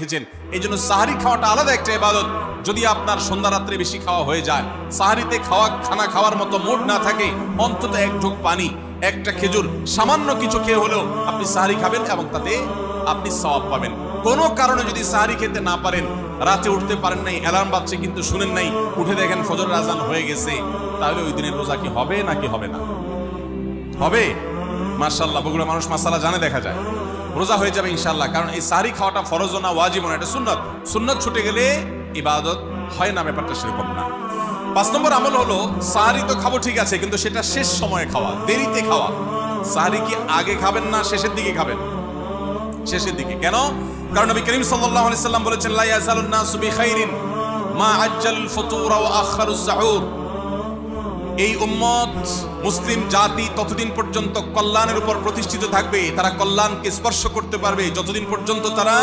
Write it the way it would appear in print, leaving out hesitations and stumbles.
দেখেছেন। এই জন্য সাহারি খাওয়াটা আলাদা একটা ইবাদত। যদি আপনার সন্ধ্যা রাত্রে বেশি খাওয়া হয়ে যায়, সাহারিতে খানা খাওয়ার মতো মুড না থাকে, অন্তত এক ঢোক পানি, একটা খেজুর, সামান্য কিছু খেয়ে হলেও আপনি সাহারি খাবেন এবং তাতে আপনি সওয়াব পাবেন। কোনো কারণে যদি সাহারি খেতে না পারেন, রাতে উঠতে পারেন নাই, অ্যালার্ম বাজছে কিন্তু শুনেন নাই, উঠে দেখেন ফজরের আজান হয়ে গেছে, তাহলে ওই দিনের রোজা কি হবে নাকি হবে না? হবে। মাশাআল্লাহ, বগুড়া মানুষ মাসালা জানে, দেখা যায় রোজা হয়ে যাবে ইনশাআল্লাহ। কারণ এই সাহারি খাওয়াটা ফরজ না, ওয়াজিব না, এটা সুন্নাত। সুন্নাত ছুটে গেলে ইবাদত হয় না, ব্যাপারটা সেরকম না। 5 নম্বর আমল হলো, সাহারি তো খাবো ঠিক আছে, কিন্তু সেটা শেষ সময়ে খাওয়া, দেরিতে খাওয়া। সাহারি কি আগে খাবেন না শেষের দিকে খাবেন? শেষের দিকে। কেন? কারণ নবী করিম সাল্লাল্লাহু আলাইহি সাল্লাম বলেছেন, লা ইয়াজালুন নাসু বিখাইরিন মা আজ্জাল ফুতুরা ওয়া আখারুস সাহুর। এই উম্মত, মুসলিম জাতি ততদিন পর্যন্ত কল্যাণের উপর প্রতিষ্ঠিত থাকবে, তারা কল্যাণকে স্পর্শ করতে পারবে যতদিন পর্যন্ত তারা